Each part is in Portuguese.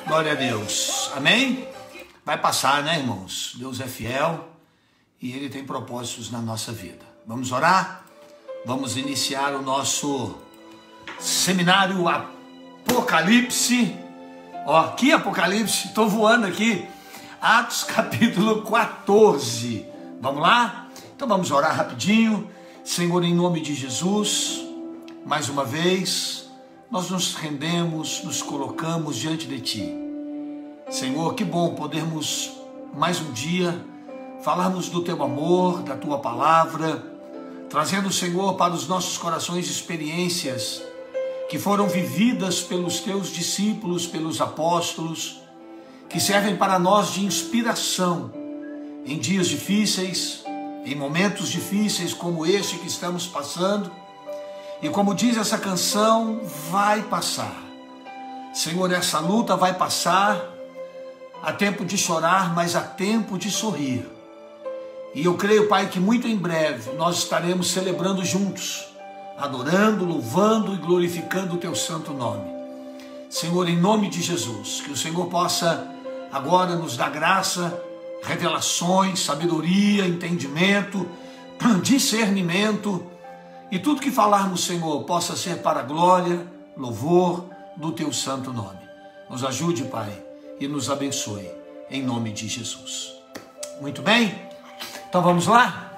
Glória a Deus. Amém? Vai passar, né, irmãos? Deus é fiel e Ele tem propósitos na nossa vida. Vamos orar? Vamos iniciar o nosso seminário Apocalipse. Ó, que Apocalipse? Estou voando aqui. Atos capítulo 14. Vamos lá? Então vamos orar rapidinho. Senhor, em nome de Jesus, mais uma vez, nós nos rendemos, nos colocamos diante de Ti. Senhor, que bom podermos mais um dia falarmos do Teu amor, da Tua palavra, trazendo, Senhor, para os nossos corações experiências que foram vividas pelos Teus discípulos, pelos apóstolos, que servem para nós de inspiração em dias difíceis, em momentos difíceis como este que estamos passando. E como diz essa canção, vai passar. Senhor, essa luta vai passar. Há tempo de chorar, mas há tempo de sorrir. E eu creio, Pai, que muito em breve nós estaremos celebrando juntos, adorando, louvando e glorificando o Teu santo nome. Senhor, em nome de Jesus, que o Senhor possa agora nos dar graça, revelações, sabedoria, entendimento, discernimento, e tudo que falarmos, Senhor, possa ser para a glória, louvor do Teu santo nome. Nos ajude, Pai, e nos abençoe, em nome de Jesus. Muito bem? Então vamos lá?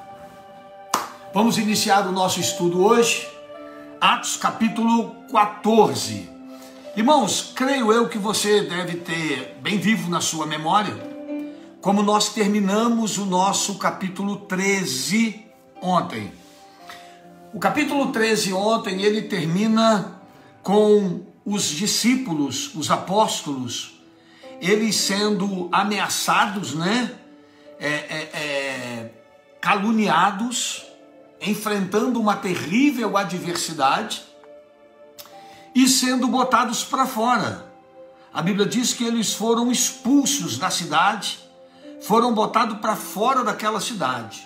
Vamos iniciar o nosso estudo hoje, Atos capítulo 14. Irmãos, creio eu que você deve ter bem vivo na sua memória como nós terminamos o nosso capítulo 13 ontem. O capítulo 13 ontem, ele termina com os discípulos, os apóstolos, eles sendo ameaçados, né? Caluniados, enfrentando uma terrível adversidade e sendo botados para fora. A Bíblia diz que eles foram expulsos da cidade, foram botados para fora daquela cidade.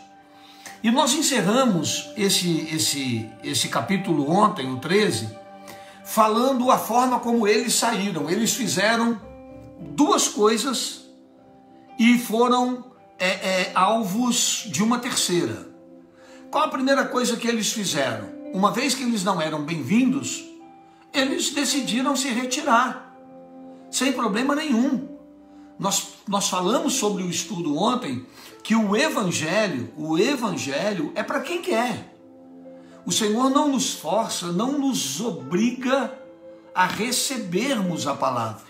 E nós encerramos esse capítulo ontem, o 13, falando a forma como eles saíram. Eles fizeram duas coisas e foram alvos de uma terceira. Qual a primeira coisa que eles fizeram? Uma vez que eles não eram bem-vindos, eles decidiram se retirar, sem problema nenhum. Nós falamos sobre o estudo ontem, que o evangelho é para quem quer. O Senhor não nos força, não nos obriga a recebermos a palavra.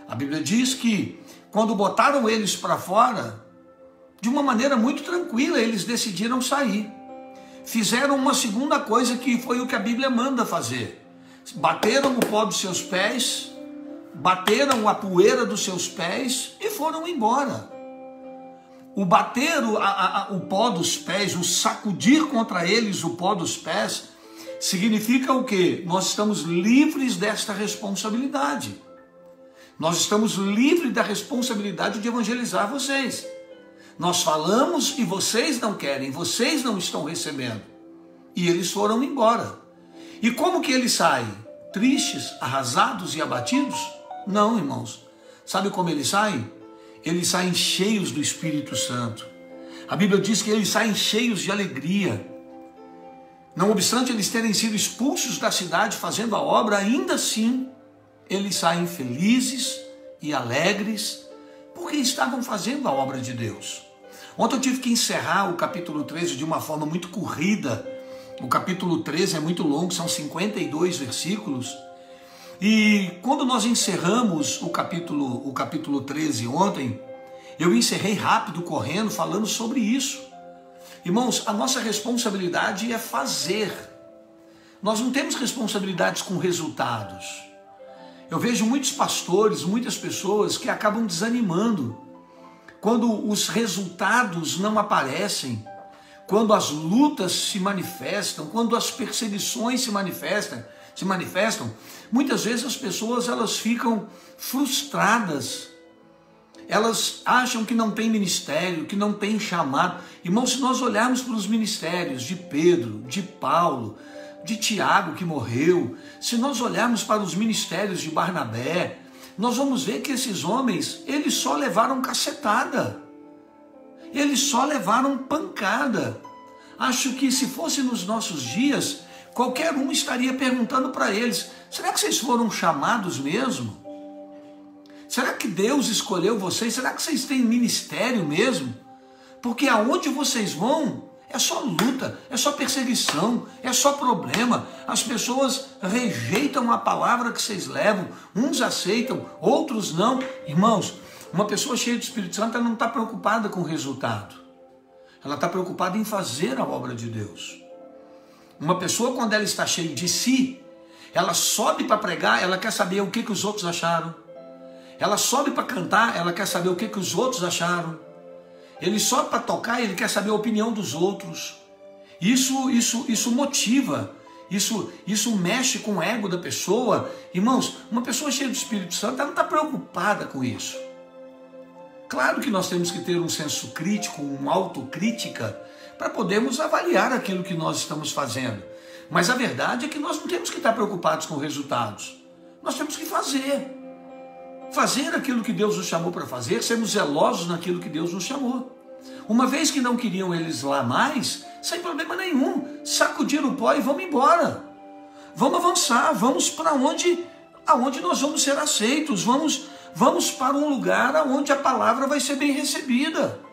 A Bíblia diz que quando botaram eles para fora, de uma maneira muito tranquila, eles decidiram sair. Fizeram uma segunda coisa que foi o que a Bíblia manda fazer. Bateram o pó dos seus pés, bateram a poeira dos seus pés e foram embora. O bater o pó dos pés, o sacudir contra eles o pó dos pés, significa o quê? Nós estamos livres desta responsabilidade. Nós estamos livres da responsabilidade de evangelizar vocês. Nós falamos e vocês não querem, vocês não estão recebendo. E eles foram embora. E como que eles saem? Tristes, arrasados e abatidos? Não, irmãos. Sabe como eles saem? Eles saem cheios do Espírito Santo. A Bíblia diz que eles saem cheios de alegria. Não obstante eles terem sido expulsos da cidade fazendo a obra, ainda assim, eles saem felizes e alegres, porque estavam fazendo a obra de Deus. Ontem eu tive que encerrar o capítulo 13 de uma forma muito corrida. O capítulo 13 é muito longo, são 52 versículos. E quando nós encerramos o capítulo 13 ontem, eu encerrei rápido, correndo, falando sobre isso. Irmãos, a nossa responsabilidade é fazer. Nós não temos responsabilidades com resultados. Eu vejo muitos pastores, muitas pessoas que acabam desanimando quando os resultados não aparecem, quando as lutas se manifestam, quando as perseguições se manifestam, muitas vezes as pessoas elas ficam frustradas elas acham que não tem ministério, que não tem chamado. Irmão, se nós olharmos para os ministérios de Pedro, de Paulo, de Tiago que morreu, se nós olharmos para os ministérios de Barnabé, nós vamos ver que esses homens, eles só levaram cacetada, eles só levaram pancada. Acho que se fosse nos nossos dias, qualquer um estaria perguntando para eles, será que vocês foram chamados mesmo? Será que Deus escolheu vocês? Será que vocês têm ministério mesmo? Porque aonde vocês vão, é só luta, é só perseguição, é só problema. As pessoas rejeitam a palavra que vocês levam, uns aceitam, outros não. Irmãos, uma pessoa cheia do Espírito Santo, ela não está preocupada com o resultado. Ela está preocupada em fazer a obra de Deus. Uma pessoa, quando ela está cheia de si, ela sobe para pregar, ela quer saber o que os outros acharam. Ela sobe para cantar, ela quer saber o que os outros acharam. Ele sobe para tocar, ele quer saber a opinião dos outros. Isso motiva, isso mexe com o ego da pessoa. Irmãos, uma pessoa cheia do Espírito Santo, ela não está preocupada com isso. Claro que nós temos que ter um senso crítico, uma autocrítica, para podermos avaliar aquilo que nós estamos fazendo. Mas a verdade é que nós não temos que estar preocupados com resultados. Nós temos que fazer aquilo que Deus nos chamou para fazer, sermos zelosos naquilo que Deus nos chamou. Uma vez que não queriam eles lá mais, sem problema nenhum, sacudiram o pó e vamos embora. Vamos avançar, vamos para aonde nós vamos ser aceitos, vamos para um lugar onde a palavra vai ser bem recebida.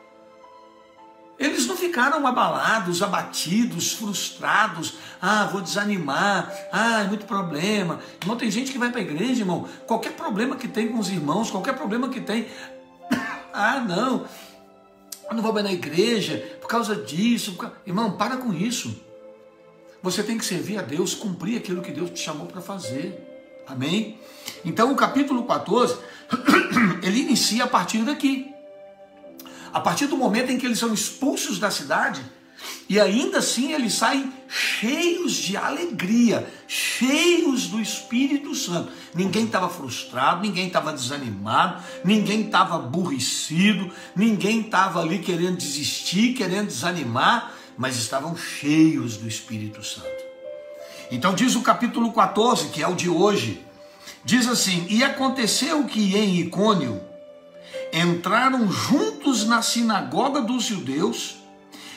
Eles não ficaram abalados, abatidos, frustrados. Vou desanimar. É muito problema. Irmão, tem gente que vai para a igreja, irmão. Qualquer problema que tem com os irmãos, qualquer problema que tem. Não. Eu não vou mais na igreja por causa disso. Irmão, para com isso. Você tem que servir a Deus, cumprir aquilo que Deus te chamou para fazer. Amém? Então, o capítulo 14, ele inicia a partir daqui. A partir do momento em que eles são expulsos da cidade, e ainda assim eles saem cheios de alegria, cheios do Espírito Santo. Ninguém estava frustrado, ninguém estava desanimado, ninguém estava aborrecido, ninguém estava ali querendo desistir, querendo desanimar, mas estavam cheios do Espírito Santo. Então diz o capítulo 14, que é o de hoje, diz assim: e aconteceu que em Icônio entraram juntos na sinagoga dos judeus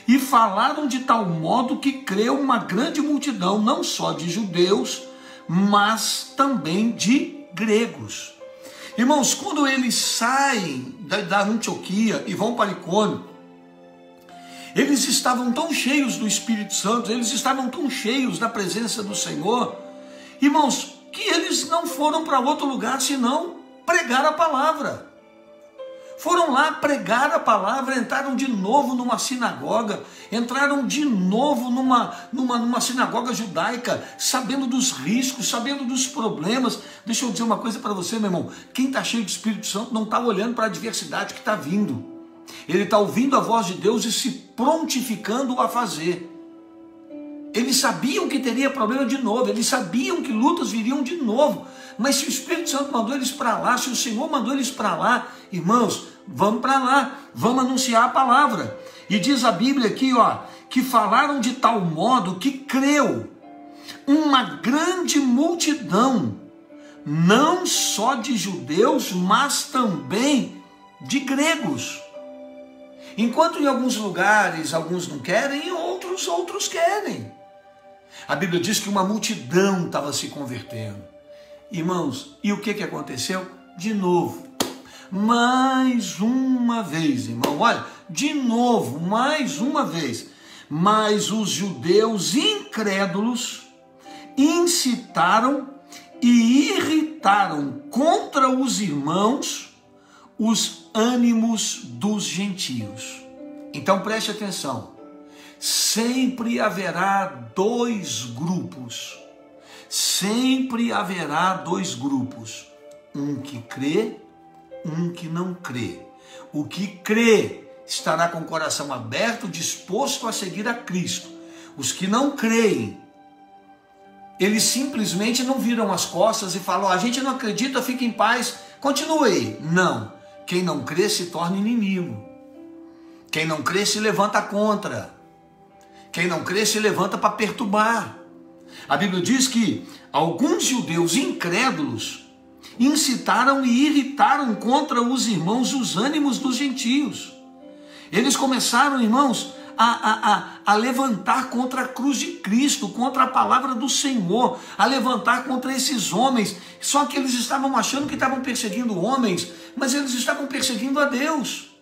e falaram de tal modo que creu uma grande multidão, não só de judeus, mas também de gregos. Irmãos, quando eles saem da Antioquia e vão para Icônio, eles estavam tão cheios do Espírito Santo, eles estavam tão cheios da presença do Senhor, irmãos, que eles não foram para outro lugar senão pregar a palavra. Foram lá pregar a palavra, entraram de novo numa sinagoga, entraram de novo numa sinagoga judaica, sabendo dos riscos, sabendo dos problemas. Deixa eu dizer uma coisa para você, meu irmão. Quem está cheio de Espírito Santo não está olhando para a adversidade que está vindo. Ele está ouvindo a voz de Deus e se prontificando a fazer. Eles sabiam que teria problema de novo, eles sabiam que lutas viriam de novo, mas se o Espírito Santo mandou eles para lá, se o Senhor mandou eles para lá, irmãos, vamos para lá, vamos anunciar a palavra. E diz a Bíblia aqui, que falaram de tal modo que creu uma grande multidão, não só de judeus, mas também de gregos. Enquanto em alguns lugares alguns não querem, outros querem. A Bíblia diz que uma multidão estava se convertendo. Irmãos, e o que aconteceu? De novo, mais uma vez, irmão, olha, de novo, mais uma vez. Mas os judeus incrédulos incitaram e irritaram contra os irmãos os ânimos dos gentios. Então preste atenção. Sempre haverá dois grupos. Sempre haverá dois grupos. Um que crê, um que não crê. O que crê estará com o coração aberto, disposto a seguir a Cristo. Os que não creem, eles simplesmente não viram as costas e falam: a gente não acredita, fica em paz, continue aí. Não. Quem não crê se torna inimigo. Quem não crê se levanta contra. Quem não crê se levanta para perturbar. A Bíblia diz que alguns judeus incrédulos incitaram e irritaram contra os irmãos os ânimos dos gentios. Eles começaram, irmãos, a levantar contra a cruz de Cristo, contra a palavra do Senhor, a levantar contra esses homens. Só que eles estavam achando que estavam perseguindo homens, mas eles estavam perseguindo a Deus.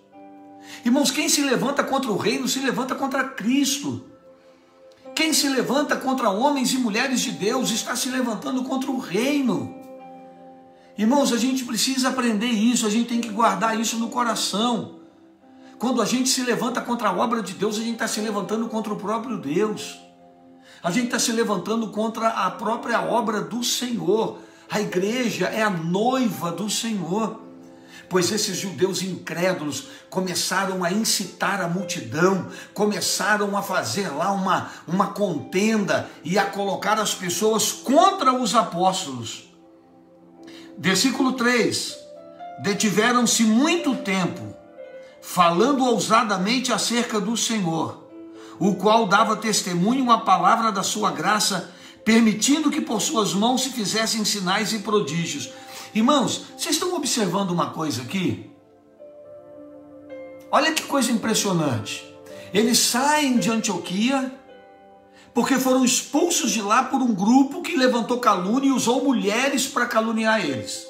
Irmãos, quem se levanta contra o reino se levanta contra Cristo. Quem se levanta contra homens e mulheres de Deus está se levantando contra o reino. Irmãos, a gente precisa aprender isso, a gente tem que guardar isso no coração. Quando a gente se levanta contra a obra de Deus, a gente está se levantando contra o próprio Deus. A gente está se levantando contra a própria obra do Senhor. A igreja é a noiva do Senhor. Pois esses judeus incrédulos começaram a incitar a multidão, começaram a fazer lá uma contenda e a colocar as pessoas contra os apóstolos. Versículo 3, detiveram-se muito tempo, falando ousadamente acerca do Senhor, o qual dava testemunho à palavra da sua graça, permitindo que por suas mãos se fizessem sinais e prodígios. Irmãos, vocês estão observando uma coisa aqui? Olha que coisa impressionante. Eles saem de Antioquia porque foram expulsos de lá por um grupo que levantou calúnia e usou mulheres para caluniar eles.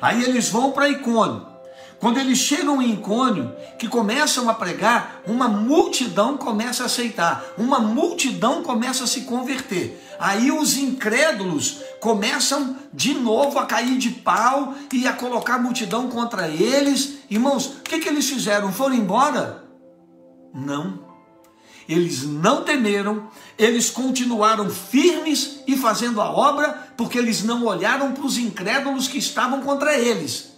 Aí eles vão para Icônio. Quando eles chegam em Icônio, que começam a pregar, uma multidão começa a aceitar, uma multidão começa a se converter. Aí os incrédulos começam de novo a cair de pau e a colocar a multidão contra eles. Irmãos, o que eles fizeram? Foram embora? Não. Eles não temeram, eles continuaram firmes e fazendo a obra, porque eles não olharam para os incrédulos que estavam contra eles.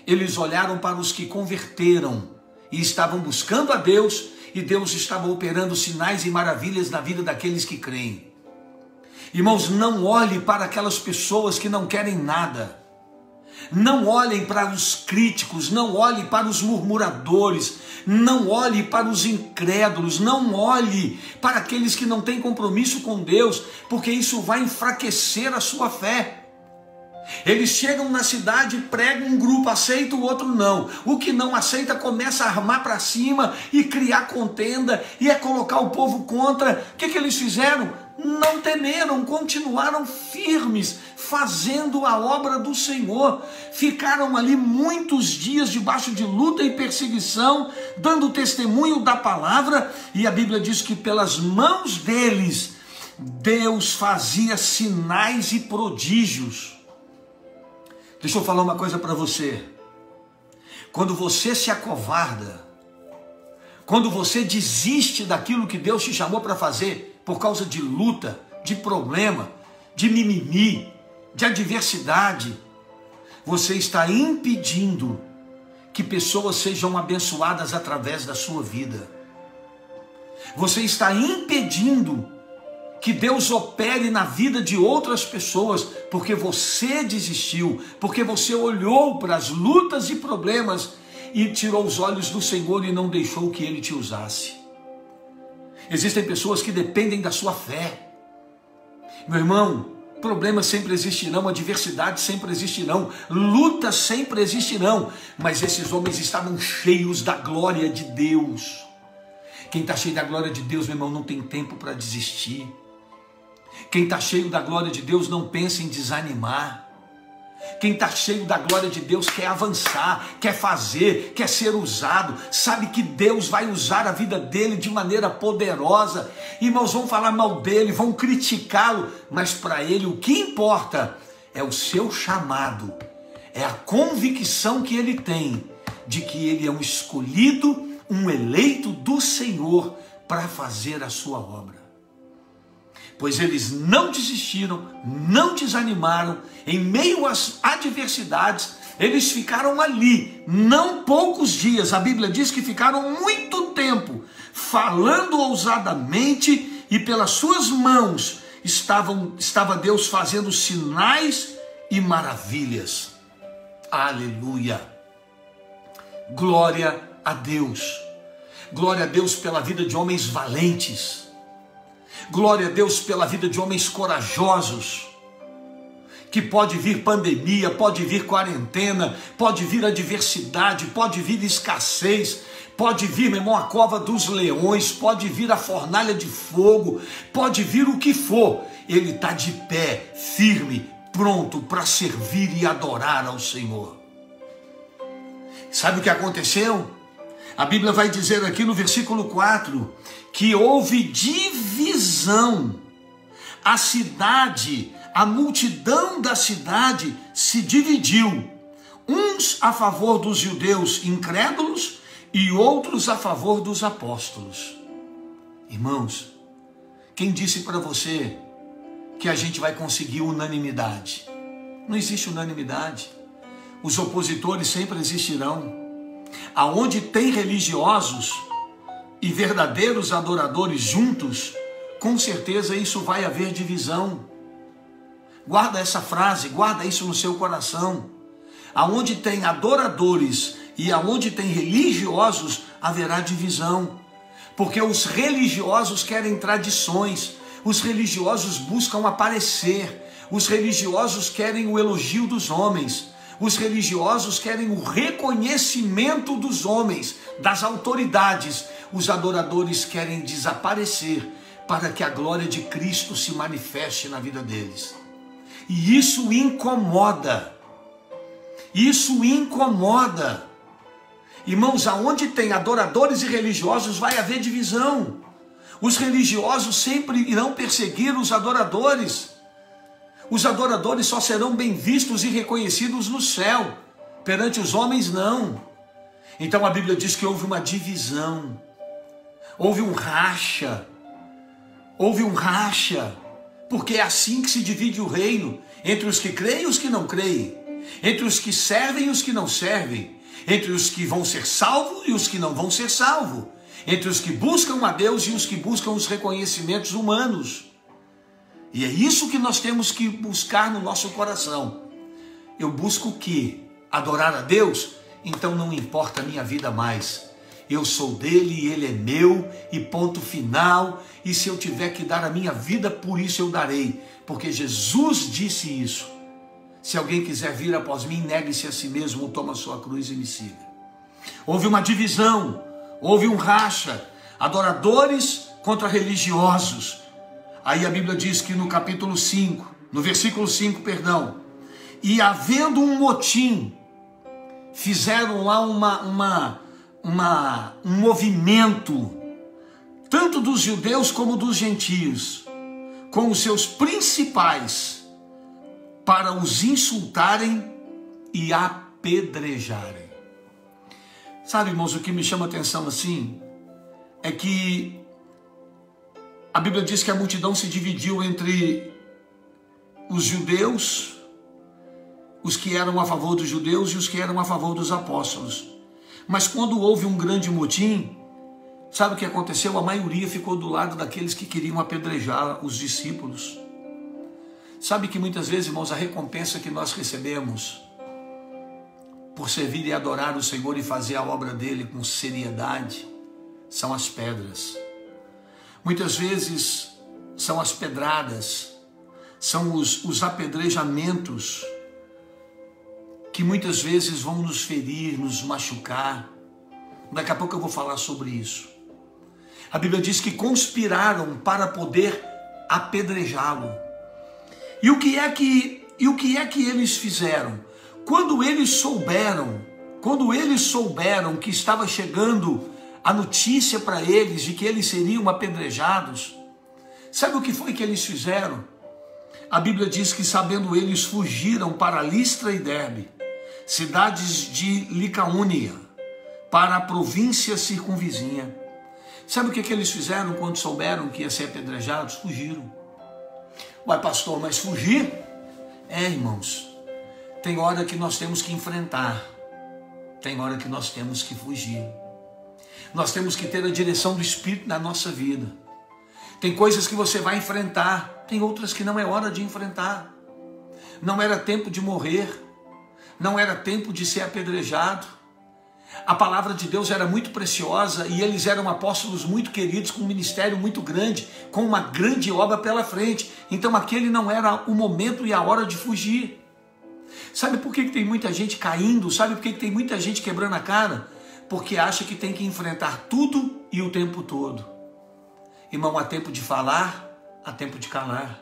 Eles olharam para os que converteram e estavam buscando a Deus, e Deus estava operando sinais e maravilhas na vida daqueles que creem. Irmãos, não olhe para aquelas pessoas que não querem nada. Não olhem para os críticos, não olhe para os murmuradores, não olhe para os incrédulos, não olhe para aqueles que não têm compromisso com Deus, porque isso vai enfraquecer a sua fé. Eles chegam na cidade, pregam, um grupo aceita, o outro não. O que não aceita começa a armar para cima e criar contenda e colocar o povo contra. O que eles fizeram? Não temeram, continuaram firmes, fazendo a obra do Senhor. Ficaram ali muitos dias debaixo de luta e perseguição, dando testemunho da palavra, e a Bíblia diz que pelas mãos deles, Deus fazia sinais e prodígios. Deixa eu falar uma coisa para você. Quando você se acovarda, quando você desiste daquilo que Deus te chamou para fazer, por causa de luta, de problema, de mimimi, de adversidade, você está impedindo que pessoas sejam abençoadas através da sua vida. Você está impedindo que Deus opere na vida de outras pessoas, porque você desistiu, porque você olhou para as lutas e problemas e tirou os olhos do Senhor e não deixou que Ele te usasse. Existem pessoas que dependem da sua fé. Meu irmão, problemas sempre existirão, adversidades sempre existirão, lutas sempre existirão, mas esses homens estavam cheios da glória de Deus. Quem está cheio da glória de Deus, meu irmão, não tem tempo para desistir. Quem está cheio da glória de Deus não pensa em desanimar. Quem está cheio da glória de Deus quer avançar, quer fazer, quer ser usado, sabe que Deus vai usar a vida dele de maneira poderosa. Irmãos, vão falar mal dele, vão criticá-lo, mas para ele o que importa é o seu chamado, é a convicção que ele tem de que ele é um escolhido, um eleito do Senhor para fazer a sua obra. Pois eles não desistiram, não desanimaram, em meio às adversidades, eles ficaram ali, não poucos dias, a Bíblia diz que ficaram muito tempo, falando ousadamente, e pelas suas mãos estava Deus fazendo sinais e maravilhas. Aleluia! Glória a Deus. Glória a Deus pela vida de homens valentes. Glória a Deus pela vida de homens corajosos. Que pode vir pandemia, pode vir quarentena, pode vir adversidade, pode vir escassez, pode vir, meu irmão, a cova dos leões, pode vir a fornalha de fogo, pode vir o que for. Ele está de pé, firme, pronto para servir e adorar ao Senhor. Sabe o que aconteceu? A Bíblia vai dizer aqui no versículo 4, que houve divisão. A cidade, a multidão da cidade se dividiu. Uns a favor dos judeus incrédulos e outros a favor dos apóstolos. Irmãos, quem disse para você que a gente vai conseguir unanimidade? Não existe unanimidade. Os opositores sempre existirão. Aonde tem religiosos e verdadeiros adoradores juntos, com certeza isso vai haver divisão. Guarda essa frase, guarda isso no seu coração. Aonde tem adoradores e aonde tem religiosos, haverá divisão. Porque os religiosos querem tradições, os religiosos buscam aparecer, os religiosos querem o elogio dos homens, os religiosos querem o reconhecimento dos homens, das autoridades. Os adoradores querem desaparecer para que a glória de Cristo se manifeste na vida deles. E isso incomoda. Isso incomoda. Irmãos, aonde tem adoradores e religiosos vai haver divisão. Os religiosos sempre irão perseguir os adoradores. Os adoradores só serão bem vistos e reconhecidos no céu. Perante os homens, não. Então a Bíblia diz que houve uma divisão. Houve um racha. Houve um racha. Porque é assim que se divide o reino. Entre os que creem e os que não creem. Entre os que servem e os que não servem. Entre os que vão ser salvos e os que não vão ser salvos. Entre os que buscam a Deus e os que buscam os reconhecimentos humanos. E é isso que nós temos que buscar no nosso coração. Eu busco o quê? Adorar a Deus? Então não importa a minha vida mais. Eu sou dele e ele é meu, e ponto final. E se eu tiver que dar a minha vida, por isso eu darei. Porque Jesus disse isso. Se alguém quiser vir após mim, negue-se a si mesmo, toma a sua cruz e me siga. Houve uma divisão, houve um racha. Adoradores contra religiosos. Aí a Bíblia diz que no capítulo 5, no versículo 5, perdão, e havendo um motim, fizeram lá um movimento, tanto dos judeus como dos gentios, com os seus principais, para os insultarem e apedrejarem. Sabe, irmãos, o que me chama a atenção assim, é que a Bíblia diz que a multidão se dividiu entre os judeus, os que eram a favor dos judeus e os que eram a favor dos apóstolos. Mas quando houve um grande motim, sabe o que aconteceu? A maioria ficou do lado daqueles que queriam apedrejar os discípulos. Sabe que muitas vezes, irmãos, a recompensa que nós recebemos por servir e adorar o Senhor e fazer a obra dele com seriedade, são as pedras. Muitas vezes são as pedradas, são os apedrejamentos que muitas vezes vão nos ferir, nos machucar. Daqui a pouco eu vou falar sobre isso. A Bíblia diz que conspiraram para poder apedrejá-lo. E o que é que eles fizeram? Quando eles souberam que estava chegando a notícia para eles de que eles seriam apedrejados, sabe o que foi que eles fizeram? A Bíblia diz que, sabendo eles, fugiram para Listra e Derbe, cidades de Licaônia, para a província circunvizinha. Sabe o que eles fizeram quando souberam que iam ser apedrejados? Fugiram. Ué, pastor, mas fugir? Irmãos, tem hora que nós temos que enfrentar, tem hora que nós temos que fugir. Nós temos que ter a direção do Espírito na nossa vida. Tem coisas que você vai enfrentar, tem outras que não é hora de enfrentar. Não era tempo de morrer, não era tempo de ser apedrejado. A palavra de Deus era muito preciosa e eles eram apóstolos muito queridos, com um ministério muito grande, com uma grande obra pela frente. Então aquele não era o momento e a hora de fugir. Sabe por que tem muita gente caindo? Sabe por que tem muita gente quebrando a cara? Porque acha que tem que enfrentar tudo e o tempo todo. Irmão, há tempo de falar, há tempo de calar.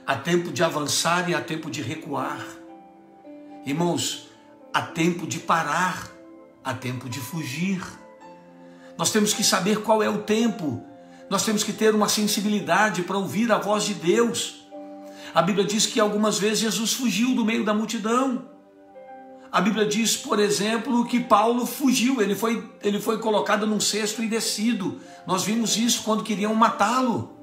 Há tempo de avançar e há tempo de recuar. Irmãos, há tempo de parar, há tempo de fugir. Nós temos que saber qual é o tempo. Nós temos que ter uma sensibilidade para ouvir a voz de Deus. A Bíblia diz que algumas vezes Jesus fugiu do meio da multidão. A Bíblia diz, por exemplo, que Paulo fugiu. Ele foi colocado num cesto e descido. Nós vimos isso quando queriam matá-lo.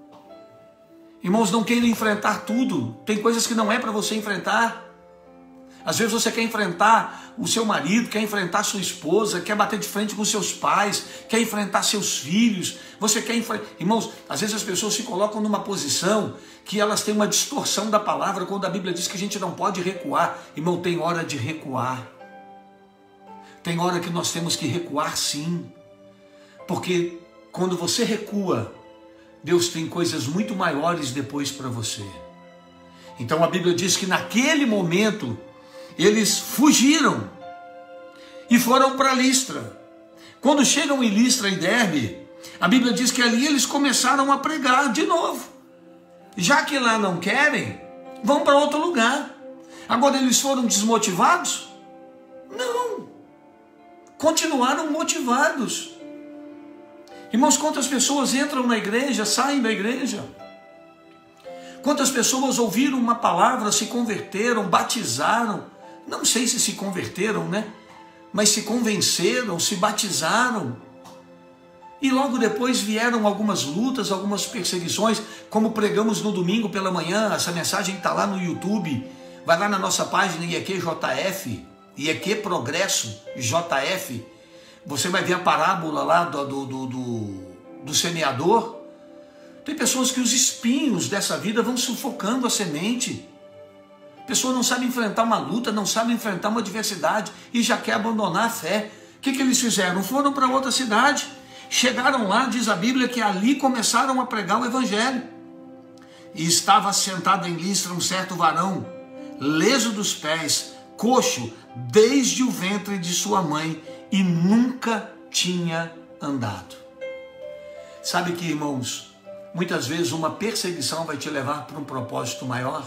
Irmãos, não queiram enfrentar tudo. Tem coisas que não é para você enfrentar. Às vezes você quer enfrentar o seu marido, quer enfrentar sua esposa, quer bater de frente com seus pais, quer enfrentar seus filhos. Você quer enfrentar... Irmãos, às vezes as pessoas se colocam numa posição que elas têm uma distorção da palavra, quando a Bíblia diz que a gente não pode recuar. Irmão, tem hora de recuar. Tem hora que nós temos que recuar sim. Porque quando você recua, Deus tem coisas muito maiores depois para você. Então a Bíblia diz que naquele momento eles fugiram e foram para Listra. Quando chegam em Listra e Derbe, a Bíblia diz que ali eles começaram a pregar de novo. Já que lá não querem, vão para outro lugar. Agora eles foram desmotivados? Não. Continuaram motivados. Irmãos, quantas pessoas entram na igreja, saem da igreja? Quantas pessoas ouviram uma palavra, se converteram, batizaram? Não sei se converteram, né? Mas se convenceram, se batizaram. E logo depois vieram algumas lutas, algumas perseguições, como pregamos no domingo pela manhã. Essa mensagem está lá no YouTube. Vai lá na nossa página IEQ-JF, IEQ Progresso JF. Você vai ver a parábola lá do semeador. Tem pessoas que os espinhos dessa vida vão sufocando a semente. A pessoa não sabe enfrentar uma luta, não sabe enfrentar uma adversidade e já quer abandonar a fé. O que eles fizeram? Foram para outra cidade. Chegaram lá, diz a Bíblia, que ali começaram a pregar o evangelho. E estava sentado em Listra um certo varão, leso dos pés, coxo, desde o ventre de sua mãe, e nunca tinha andado. Sabe que, irmãos, muitas vezes uma perseguição vai te levar para um propósito maior.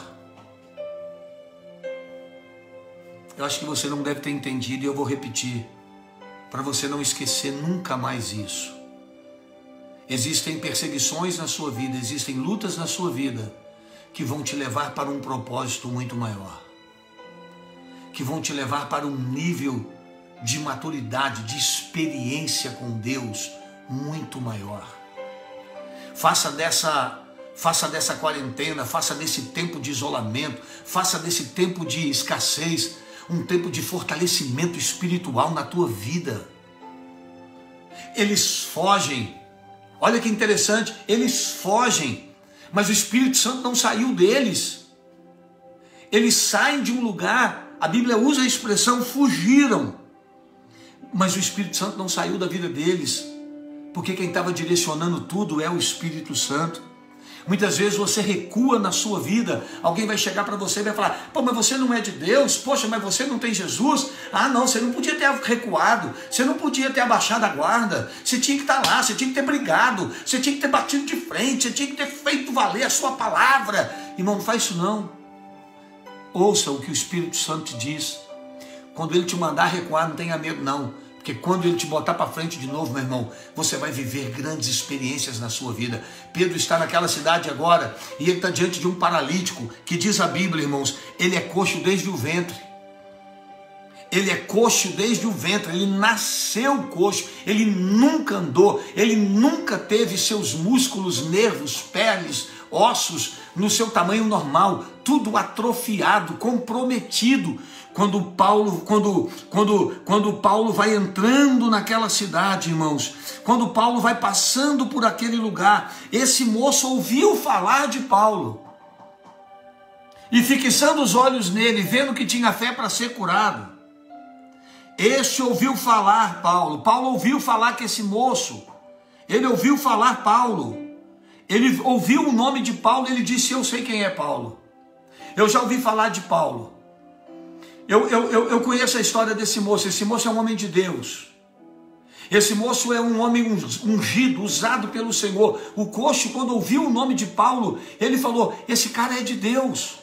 Eu acho que você não deve ter entendido e eu vou repetir, para você não esquecer nunca mais isso. Existem perseguições na sua vida, existem lutas na sua vida que vão te levar para um propósito muito maior. Que vão te levar para um nível de maturidade, de experiência com Deus muito maior. Faça dessa quarentena, faça desse tempo de isolamento, faça desse tempo de escassez um tempo de fortalecimento espiritual na tua vida. Eles fogem, olha que interessante, eles fogem, mas o Espírito Santo não saiu deles. Eles saem de um lugar, a Bíblia usa a expressão fugiram, mas o Espírito Santo não saiu da vida deles, porque quem estava direcionando tudo é o Espírito Santo. Muitas vezes você recua na sua vida, alguém vai chegar para você e vai falar, pô, mas você não é de Deus, poxa, mas você não tem Jesus. Ah não, você não podia ter recuado, você não podia ter abaixado a guarda, você tinha que estar lá, você tinha que ter brigado, você tinha que ter batido de frente, você tinha que ter feito valer a sua palavra. Irmão, não faz isso não. Ouça o que o Espírito Santo te diz. Quando ele te mandar recuar, não tenha medo não. Porque quando ele te botar para frente de novo, meu irmão, você vai viver grandes experiências na sua vida. Pedro está naquela cidade agora e ele está diante de um paralítico que diz a Bíblia, irmãos, ele é coxo desde o ventre. Ele é coxo desde o ventre, ele nasceu coxo, ele nunca andou, ele nunca teve seus músculos, nervos, peles, ossos no seu tamanho normal, tudo atrofiado, comprometido. Quando Paulo vai entrando naquela cidade, irmãos, quando Paulo vai passando por aquele lugar, esse moço ouviu falar de Paulo e fixando os olhos nele, vendo que tinha fé para ser curado, Este ouviu falar Paulo. Paulo ouviu falar que esse moço, ele ouviu falar Paulo. Ele ouviu o nome de Paulo, ele disse, eu sei quem é Paulo. Eu já ouvi falar de Paulo. Eu conheço a história desse moço. Esse moço é um homem de Deus. Esse moço é um homem ungido, usado pelo Senhor. O coxo, quando ouviu o nome de Paulo, ele falou, esse cara é de Deus.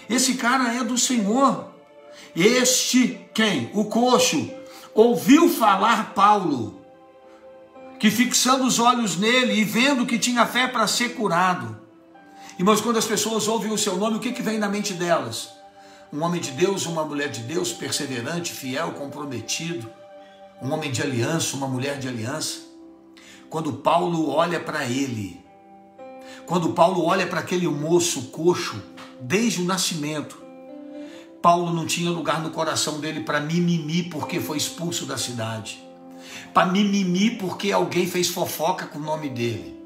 Esse cara é do Senhor. Este, quem? O coxo, ouviu falar Paulo, que fixando os olhos nele e vendo que tinha fé para ser curado. Irmãos, quando as pessoas ouvem o seu nome, o que vem na mente delas? Um homem de Deus, uma mulher de Deus, perseverante, fiel, comprometido. Um homem de aliança, uma mulher de aliança. Quando Paulo olha para ele, quando Paulo olha para aquele moço coxo, desde o nascimento, Paulo não tinha lugar no coração dele para mimimi porque foi expulso da cidade. Para mimimi porque alguém fez fofoca com o nome dele.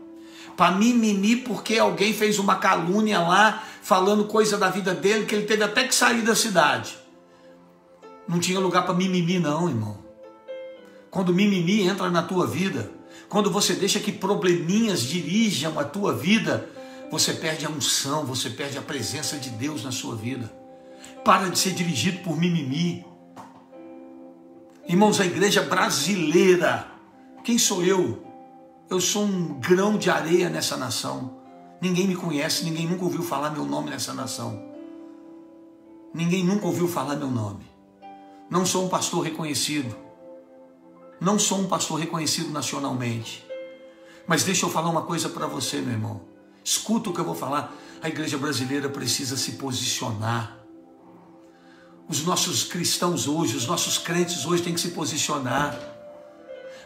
Para mimimi porque alguém fez uma calúnia lá, falando coisa da vida dele, que ele teve até que sair da cidade. Não tinha lugar para mimimi não, irmão. Quando mimimi entra na tua vida, quando você deixa que probleminhas dirijam a tua vida, você perde a unção, você perde a presença de Deus na sua vida. Para de ser dirigido por mimimi. Irmãos, a igreja brasileira, quem sou eu? Eu sou um grão de areia nessa nação. Ninguém me conhece, ninguém nunca ouviu falar meu nome nessa nação. Ninguém nunca ouviu falar meu nome. Não sou um pastor reconhecido. Não sou um pastor reconhecido nacionalmente. Mas deixa eu falar uma coisa para você, meu irmão. Escuta o que eu vou falar. A igreja brasileira precisa se posicionar. Os nossos cristãos hoje, os nossos crentes hoje têm que se posicionar.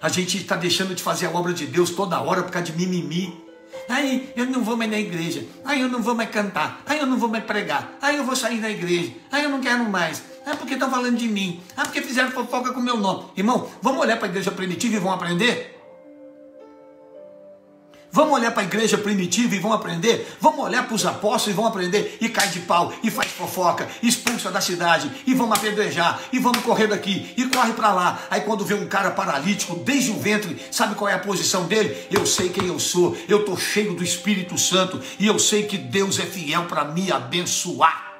A gente está deixando de fazer a obra de Deus toda hora por causa de mimimi. Aí eu não vou mais na igreja. Aí eu não vou mais cantar. Aí eu não vou mais pregar. Aí eu vou sair da igreja. Aí eu não quero mais. Ah, porque estão falando de mim. Ah, porque fizeram fofoca com o meu nome. Irmão, vamos olhar para a igreja primitiva e vamos aprender? Vamos olhar para a igreja primitiva e vão aprender? Vamos olhar para os apóstolos e vão aprender? E cai de pau, e faz fofoca, expulsa da cidade, e vamos apedrejar, e vamos correr daqui, e corre para lá. Aí quando vê um cara paralítico, desde o ventre, sabe qual é a posição dele? Eu sei quem eu sou, eu estou cheio do Espírito Santo, e eu sei que Deus é fiel para me abençoar.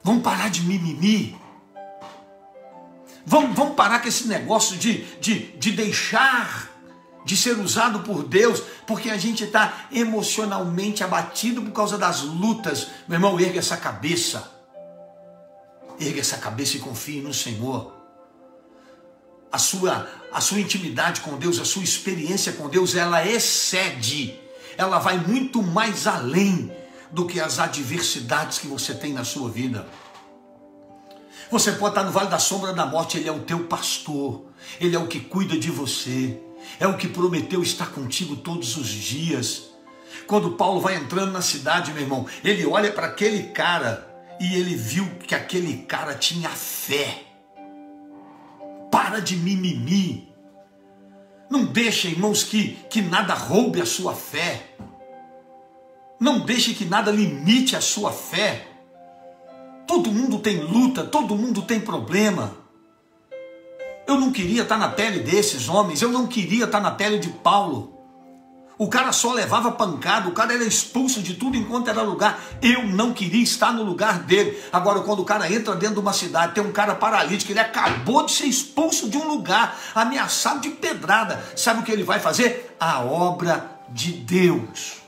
Vamos parar de mimimi. Vamos parar com esse negócio de deixar de ser usado por Deus, porque a gente está emocionalmente abatido por causa das lutas. Meu irmão, ergue essa cabeça. Ergue essa cabeça e confie no Senhor. A sua intimidade com Deus, a sua experiência com Deus, ela excede, ela vai muito mais além do que as adversidades que você tem na sua vida. Você pode estar no vale da sombra da morte, Ele é o teu pastor, Ele é o que cuida de você, é o que prometeu estar contigo todos os dias. Quando Paulo vai entrando na cidade, meu irmão, ele olha para aquele cara e ele viu que aquele cara tinha fé. Para de mimimi. Não deixe, irmãos, que nada roube a sua fé. Não deixe que nada limite a sua fé. Todo mundo tem luta, todo mundo tem problema. Eu não queria estar na pele desses homens, eu não queria estar na pele de Paulo. O cara só levava pancada, o cara era expulso de tudo enquanto era lugar. Eu não queria estar no lugar dele. Agora, quando o cara entra dentro de uma cidade, tem um cara paralítico, ele acabou de ser expulso de um lugar, ameaçado de pedrada. Sabe o que ele vai fazer? A obra de Deus.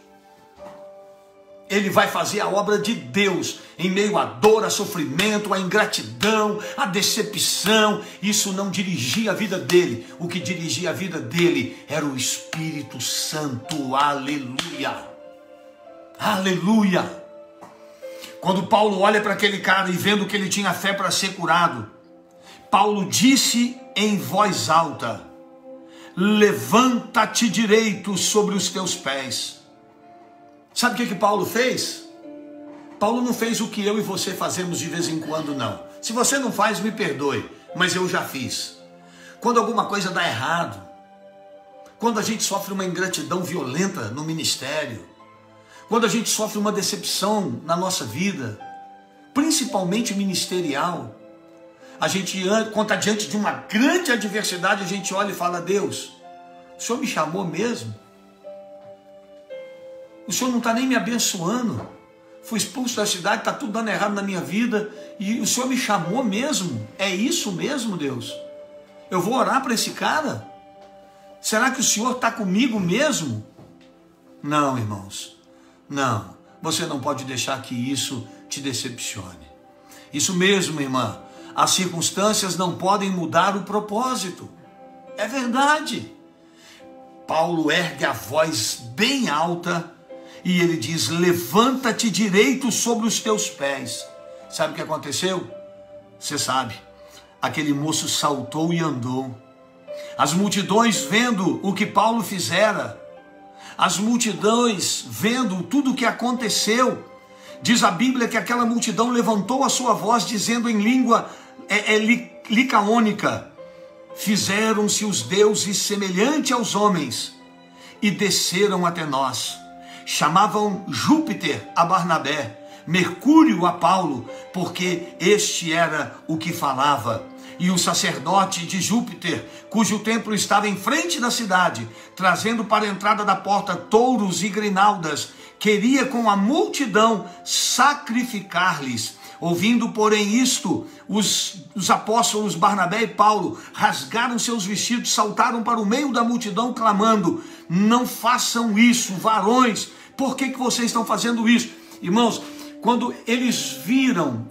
Ele vai fazer a obra de Deus em meio à dor, a sofrimento, à ingratidão, à decepção. Isso não dirigia a vida dele. O que dirigia a vida dele era o Espírito Santo. Aleluia! Aleluia! Quando Paulo olha para aquele cara e vendo que ele tinha fé para ser curado, Paulo disse em voz alta: levanta-te direito sobre os teus pés. Sabe o que Paulo fez? Paulo não fez o que eu e você fazemos de vez em quando, não. Se você não faz, me perdoe, mas eu já fiz. Quando alguma coisa dá errado, quando a gente sofre uma ingratidão violenta no ministério, quando a gente sofre uma decepção na nossa vida, principalmente ministerial, quando está diante de uma grande adversidade, a gente olha e fala: Deus, o Senhor me chamou mesmo? O Senhor não está nem me abençoando. Fui expulso da cidade, está tudo dando errado na minha vida, e o Senhor me chamou mesmo? É isso mesmo, Deus? Eu vou orar para esse cara? Será que o Senhor está comigo mesmo? Não, irmãos, não. Você não pode deixar que isso te decepcione. Isso mesmo, irmã. As circunstâncias não podem mudar o propósito. É verdade. Paulo ergue a voz bem alta e ele diz: levanta-te direito sobre os teus pés. Sabe o que aconteceu? Você sabe. Aquele moço saltou e andou. As multidões vendo o que Paulo fizera, as multidões vendo tudo o que aconteceu, diz a Bíblia que aquela multidão levantou a sua voz dizendo em língua licaônica: fizeram-se os deuses semelhante aos homens e desceram até nós. Chamavam Júpiter a Barnabé, Mercúrio a Paulo, porque este era o que falava. E o sacerdote de Júpiter, cujo templo estava em frente da cidade, trazendo para a entrada da porta touros e grinaldas, queria com a multidão sacrificar-lhes. Ouvindo, porém, isto, os apóstolos Barnabé e Paulo rasgaram seus vestidos, saltaram para o meio da multidão, clamando: não façam isso, varões. Por que vocês estão fazendo isso? Irmãos, quando eles viram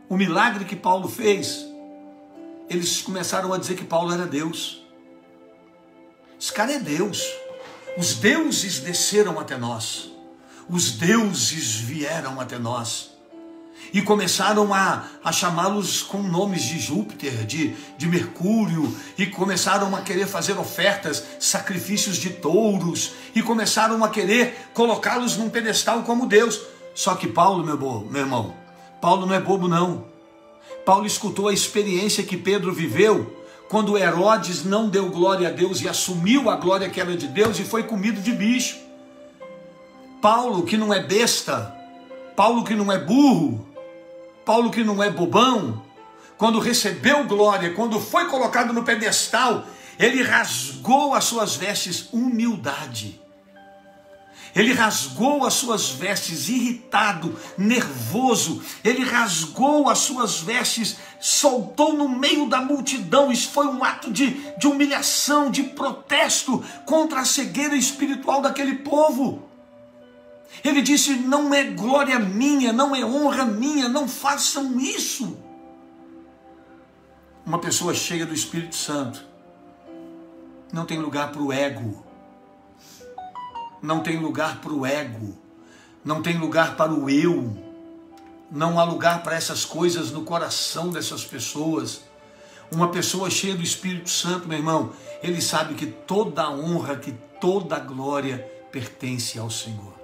o milagre que Paulo fez, eles começaram a dizer que Paulo era Deus. Esse cara é Deus. Os deuses desceram até nós. Os deuses vieram até nós. E começaram a chamá-los com nomes de Júpiter, de Mercúrio, e começaram a querer fazer ofertas, sacrifícios de touros, e começaram a querer colocá-los num pedestal como Deus. Só que Paulo, meu irmão, Paulo não é bobo não. Paulo escutou a experiência que Pedro viveu, quando Herodes não deu glória a Deus e assumiu a glória que era de Deus e foi comido de bicho. Paulo, que não é besta, Paulo que não é burro, Paulo que não é bobão, quando recebeu glória, quando foi colocado no pedestal, ele rasgou as suas vestes, humildade. Ele rasgou as suas vestes, irritado, nervoso. Ele rasgou as suas vestes, soltou no meio da multidão. Isso foi um ato de humilhação, de protesto contra a cegueira espiritual daquele povo. Ele disse: não é glória minha, não é honra minha, não façam isso. Uma pessoa cheia do Espírito Santo não tem lugar para o ego. Não tem lugar para o ego, não tem lugar para o eu, não há lugar para essas coisas no coração dessas pessoas. Uma pessoa cheia do Espírito Santo, meu irmão, ele sabe que toda a honra, que toda a glória pertence ao Senhor.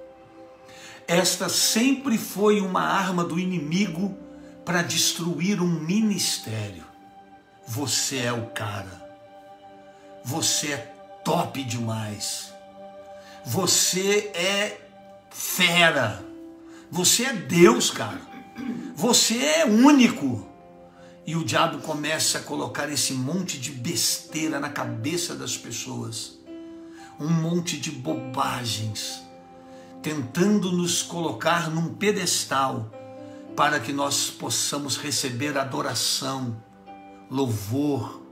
Esta sempre foi uma arma do inimigo para destruir um ministério. Você é o cara, você é top demais. Você é fera. Você é Deus, cara. Você é único. E o diabo começa a colocar esse monte de besteira na cabeça das pessoas. Um monte de bobagens. Tentando nos colocar num pedestal para que nós possamos receber adoração, louvor,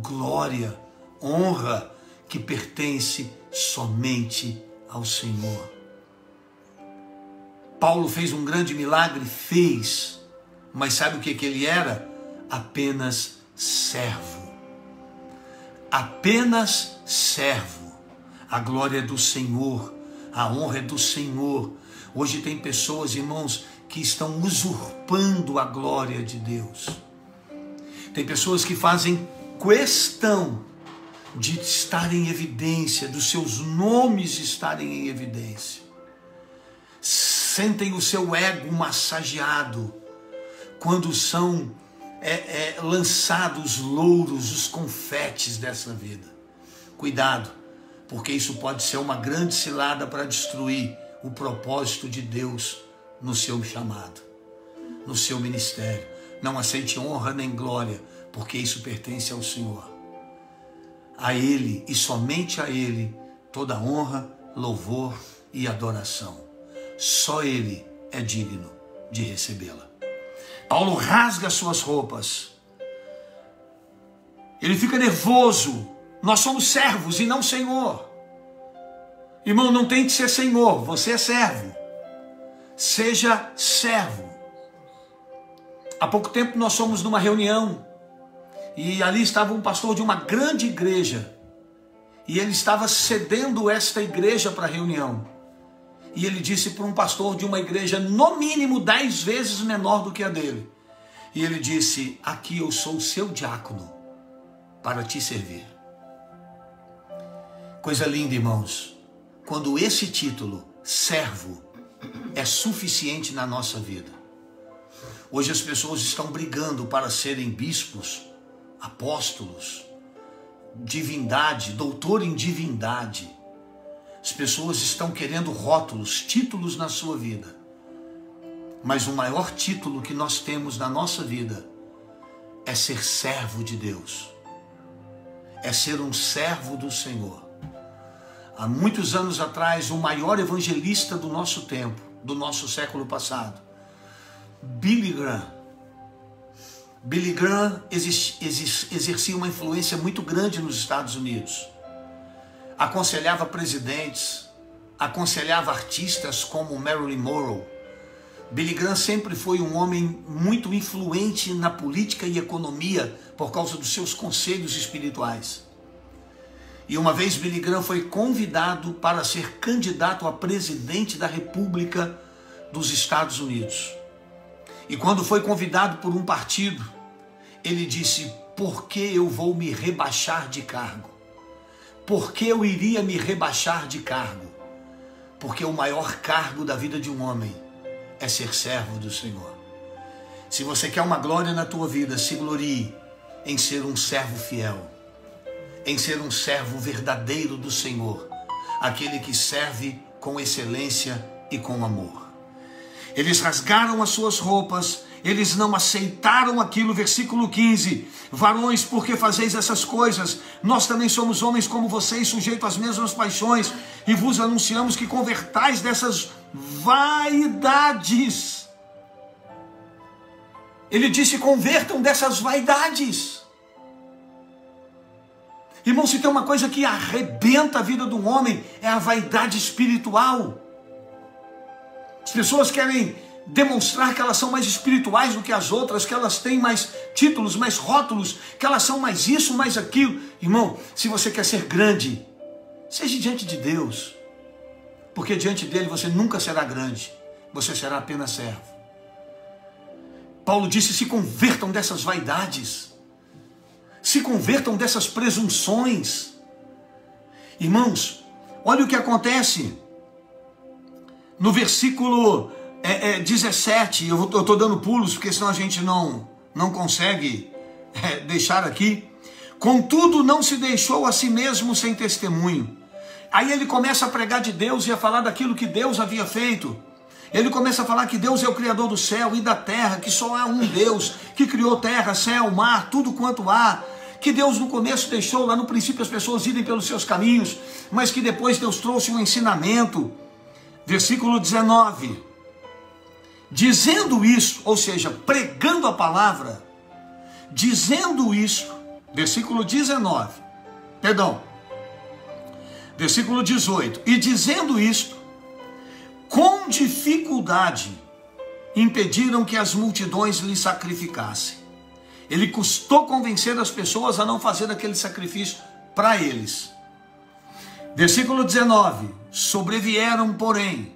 glória, honra que pertence somente ao Senhor. Paulo fez um grande milagre? Fez. Mas sabe o que ele era? Apenas servo. Apenas servo. A glória é do Senhor. A honra é do Senhor. Hoje tem pessoas, irmãos, que estão usurpando a glória de Deus. Tem pessoas que fazem questão de estar em evidência, dos seus nomes estarem em evidência. Sentem o seu ego massageado quando são lançados os louros, os confetes dessa vida. Cuidado, porque isso pode ser uma grande cilada para destruir o propósito de Deus no seu chamado, no seu ministério. não aceite honra nem glória, porque isso pertence ao Senhor. A Ele e somente a Ele toda honra, louvor e adoração. Só Ele é digno de recebê-la. Paulo rasga suas roupas. Ele fica nervoso. Nós somos servos e não senhor. Irmão, não tem que ser senhor, você é servo. Seja servo. Há pouco tempo nós fomos numa reunião e ali estava um pastor de uma grande igreja e ele estava cedendo esta igreja para a reunião. E ele disse para um pastor de uma igreja no mínimo 10 vezes menor do que a dele. E ele disse: aqui eu sou o seu diácono para te servir. Coisa linda, irmãos, quando esse título, servo, é suficiente na nossa vida. Hoje as pessoas estão brigando para serem bispos, apóstolos, divindade, doutor em divindade. As pessoas estão querendo rótulos, títulos na sua vida. Mas o maior título que nós temos na nossa vida é ser servo de Deus. É ser um servo do Senhor. Há muitos anos atrás, o maior evangelista do nosso tempo, do nosso século passado, Billy Graham. Billy Graham exercia uma influência muito grande nos Estados Unidos. Aconselhava presidentes, aconselhava artistas como Marilyn Monroe. Billy Graham sempre foi um homem muito influente na política e economia por causa dos seus conselhos espirituais. E uma vez Billy Graham foi convidado para ser candidato a presidente da República dos Estados Unidos. E quando foi convidado por um partido, ele disse: por que eu vou me rebaixar de cargo? Por que eu iria me rebaixar de cargo? Porque o maior cargo da vida de um homem é ser servo do Senhor. Se você quer uma glória na tua vida, se glorie em ser um servo fiel, em ser um servo verdadeiro do Senhor, aquele que serve com excelência e com amor. Eles rasgaram as suas roupas, eles não aceitaram aquilo. Versículo 15: varões, por que fazeis essas coisas? Nós também somos homens como vocês, sujeitos às mesmas paixões, e vos anunciamos que convertais dessas vaidades. Ele disse: convertam dessas vaidades. Irmão, se tem uma coisa que arrebenta a vida do homem, é a vaidade espiritual. As pessoas querem demonstrar que elas são mais espirituais do que as outras, que elas têm mais títulos, mais rótulos, que elas são mais isso, mais aquilo. Irmão, se você quer ser grande, seja diante de Deus, porque diante dele você nunca será grande, você será apenas servo. Paulo disse: se convertam dessas vaidades, se convertam dessas presunções. Irmãos, olha o que acontece no versículo 17, eu estou dando pulos, porque senão a gente não consegue deixar aqui. Contudo, não se deixou a si mesmo sem testemunho. Aí ele começa a pregar de Deus e a falar daquilo que Deus havia feito. Ele começa a falar que Deus é o Criador do céu e da terra, que só há um Deus, que criou terra, céu, mar, tudo quanto há. Que Deus no começo deixou, lá no princípio, as pessoas irem pelos seus caminhos, mas que depois Deus trouxe um ensinamento. Versículo 19, dizendo isso, ou seja, pregando a palavra, dizendo isso, versículo 19, perdão, versículo 18, e dizendo isto, com dificuldade, impediram que as multidões lhe sacrificassem. Ele custou convencer as pessoas a não fazer aquele sacrifício para eles. Versículo 19, sobrevieram, porém,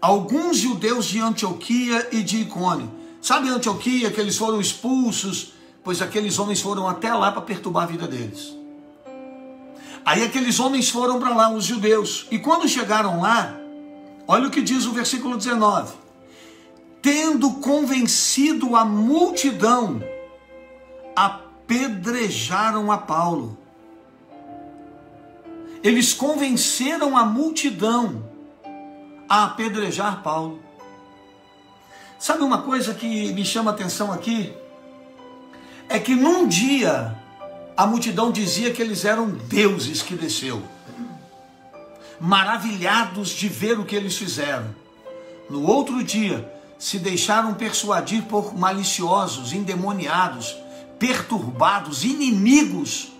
alguns judeus de Antioquia e de Icônio. Sabe Antioquia, que eles foram expulsos? Pois aqueles homens foram até lá para perturbar a vida deles. Aí aqueles homens foram para lá, os judeus. E quando chegaram lá, olha o que diz o versículo 19. Tendo convencido a multidão, apedrejaram a Paulo. Eles convenceram a multidão a apedrejar Paulo. Sabe uma coisa que me chama a atenção aqui? É que num dia a multidão dizia que eles eram deuses que desceu, maravilhados de ver o que eles fizeram. No outro dia se deixaram persuadir por maliciosos, endemoniados, perturbados, inimigos,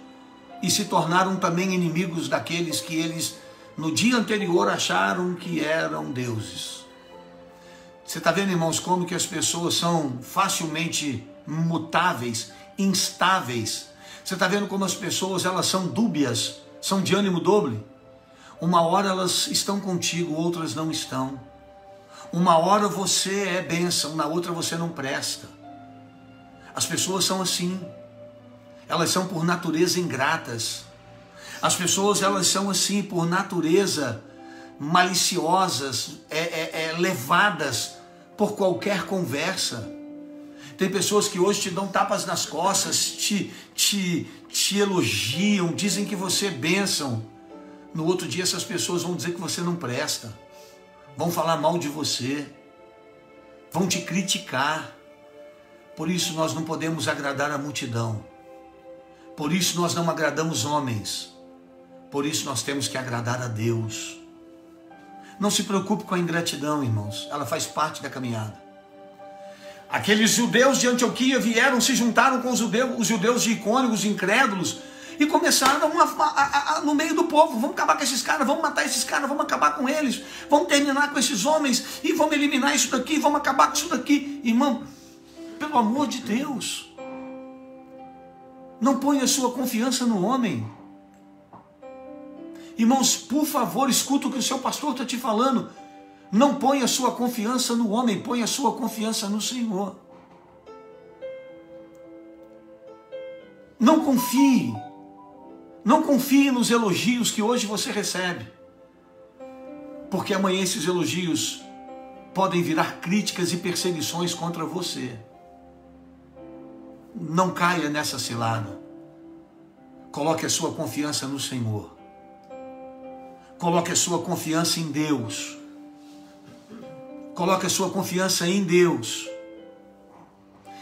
e se tornaram também inimigos daqueles que eles no dia anterior acharam que eram deuses. Você está vendo, irmãos, como que as pessoas são facilmente mutáveis, instáveis. Você está vendo como as pessoas, elas são dúbias, são de ânimo doble. Uma hora elas estão contigo, outras não estão. Uma hora você é bênção, na outra você não presta. As pessoas são assim. Elas são por natureza ingratas. As pessoas, elas são assim por natureza maliciosas, levadas por qualquer conversa. Tem pessoas que hoje te dão tapas nas costas, te elogiam, dizem que você é bênção. No outro dia essas pessoas vão dizer que você não presta, vão falar mal de você, vão te criticar. Por isso nós não podemos agradar a multidão. Por isso nós não agradamos homens. Por isso nós temos que agradar a Deus. Não se preocupe com a ingratidão, irmãos. Ela faz parte da caminhada. Aqueles judeus de Antioquia vieram, se juntaram com os judeus de Icônio, os incrédulos, e começaram no meio do povo: vamos acabar com esses caras, vamos matar esses caras, vamos acabar com eles, vamos terminar com esses homens, e vamos eliminar isso daqui, vamos acabar com isso daqui. Irmão, pelo amor de Deus, não ponha sua confiança no homem. Irmãos, por favor, escuta o que o seu pastor está te falando. Não ponha sua confiança no homem, ponha sua confiança no Senhor. Não confie nos elogios que hoje você recebe, porque amanhã esses elogios podem virar críticas e perseguições contra você. Não caia nessa cilada. Coloque a sua confiança no Senhor. Coloque a sua confiança em Deus. Coloque a sua confiança em Deus.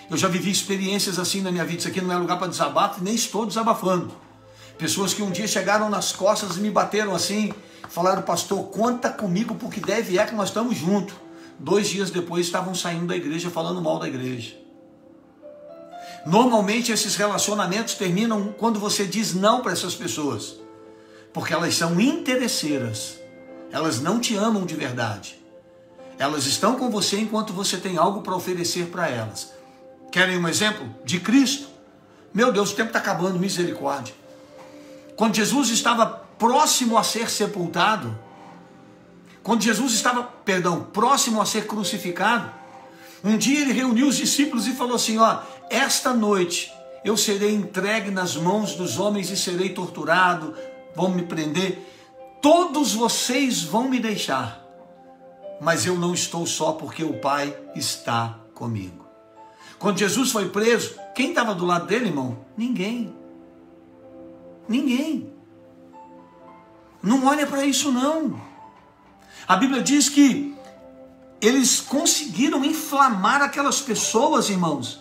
Eu já vivi experiências assim na minha vida. Isso aqui não é lugar para desabafo, nem estou desabafando. Pessoas que um dia chegaram nas costas e me bateram assim, falaram: pastor, conta comigo porque deve que nós estamos juntos. 2 dias depois estavam saindo da igreja falando mal da igreja. Normalmente esses relacionamentos terminam quando você diz não para essas pessoas, porque elas são interesseiras. Elas não te amam de verdade. Elas estão com você enquanto você tem algo para oferecer para elas. Querem um exemplo? De Cristo. Meu Deus, o tempo está acabando, misericórdia. Quando Jesus estava próximo a ser sepultado, quando Jesus estava, próximo a ser crucificado, um dia ele reuniu os discípulos e falou assim: esta noite eu serei entregue nas mãos dos homens e serei torturado, vão me prender, todos vocês vão me deixar, mas eu não estou só, porque o Pai está comigo. Quando Jesus foi preso, quem estava do lado dele, irmão? Ninguém. Ninguém. Não olha para isso, não. A Bíblia diz que eles conseguiram inflamar aquelas pessoas, irmãos,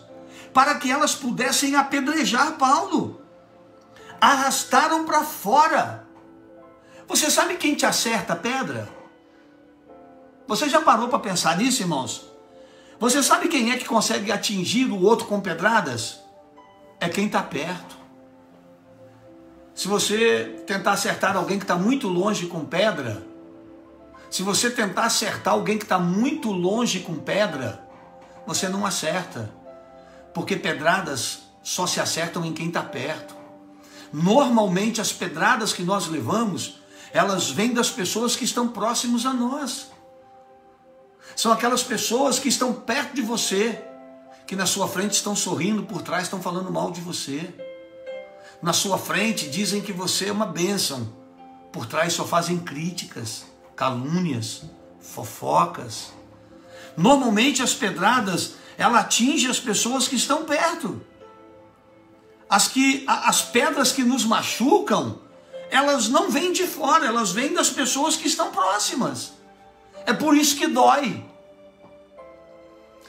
para que elas pudessem apedrejar Paulo. Arrastaram para fora. Você sabe quem te acerta a pedra? Você já parou para pensar nisso, irmãos? Você sabe quem é que consegue atingir o outro com pedradas? É quem está perto. Se você tentar acertar alguém que está muito longe com pedra, se você tentar acertar alguém que está muito longe com pedra, você não acerta, porque pedradas só se acertam em quem está perto. Normalmente as pedradas que nós levamos, elas vêm das pessoas que estão próximos a nós. São aquelas pessoas que estão perto de você, que na sua frente estão sorrindo, por trás estão falando mal de você. Na sua frente dizem que você é uma bênção, por trás só fazem críticas, calúnias, fofocas. Normalmente as pedradas, ela atinge as pessoas que estão perto. As pedras que nos machucam, elas não vêm de fora, elas vêm das pessoas que estão próximas. É por isso que dói.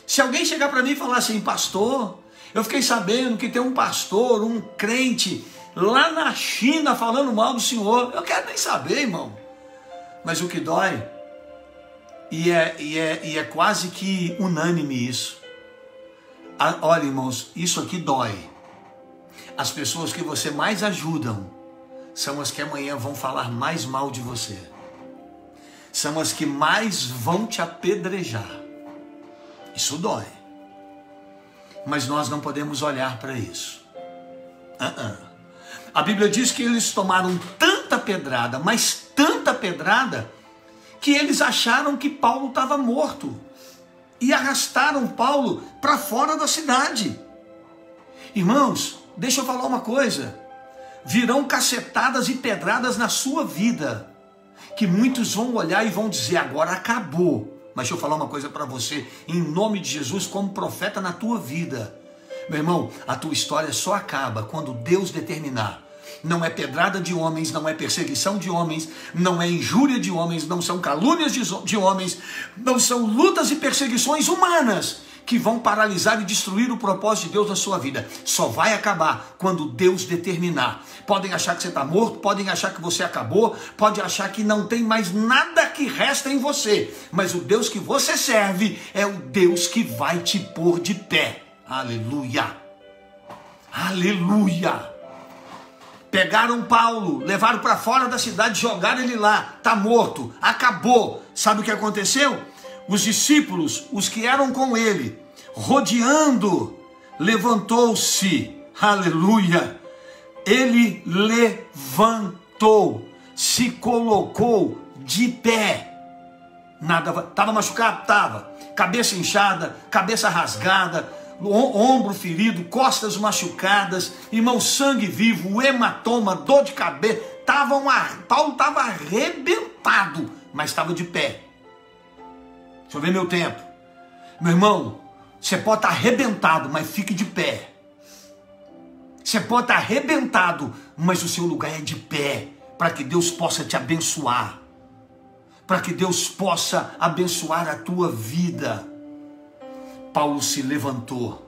Se alguém chegar para mim e falar assim, pastor, eu fiquei sabendo que tem um pastor, um crente, lá na China falando mal do senhor, eu quero nem saber, irmão. Mas o que dói, e é quase que unânime isso. Olha, irmãos, isso aqui dói. As pessoas que você mais ajudam são as que amanhã vão falar mais mal de você. São as que mais vão te apedrejar. Isso dói. Mas nós não podemos olhar para isso. A Bíblia diz que eles tomaram tanta pedrada, mas tanta pedrada, que eles acharam que Paulo estava morto. E arrastaram Paulo para fora da cidade. Irmãos, deixa eu falar uma coisa. Virão cacetadas e pedradas na sua vida, que muitos vão olhar e vão dizer, agora acabou. Mas deixa eu falar uma coisa para você, em nome de Jesus, como profeta na tua vida. Meu irmão, a tua história só acaba quando Deus determinar. Não é pedrada de homens, não é perseguição de homens, não é injúria de homens, não são calúnias de homens, não são lutas e perseguições humanas que vão paralisar e destruir o propósito de Deus na sua vida. Só vai acabar quando Deus determinar. Podem achar que você está morto, podem achar que você acabou, podem achar que não tem mais nada que resta em você, mas o Deus que você serve é o Deus que vai te pôr de pé. Aleluia! Aleluia! Pegaram Paulo, levaram para fora da cidade, jogaram ele lá, está morto, acabou. Sabe o que aconteceu? Os discípulos, os que eram com ele, rodeando, levantou-se, aleluia, ele levantou, se colocou de pé. Nada, estava machucado? Estava. Cabeça inchada, cabeça rasgada, ombro ferido, costas machucadas, irmão, sangue vivo, hematoma, dor de cabeça. Paulo estava arrebentado, mas estava de pé. Deixa eu ver meu tempo. Meu irmão, você pode estar arrebentado, mas fique de pé. Você pode estar arrebentado, mas o seu lugar é de pé, para que Deus possa te abençoar. Para que Deus possa abençoar a tua vida. Paulo se levantou.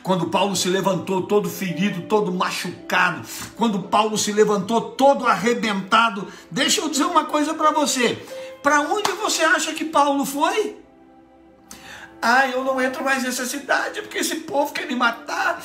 Quando Paulo se levantou todo ferido, todo machucado, quando Paulo se levantou todo arrebentado, deixa eu dizer uma coisa para você. Para onde você acha que Paulo foi? Eu não entro mais nessa cidade, porque esse povo quer me matar.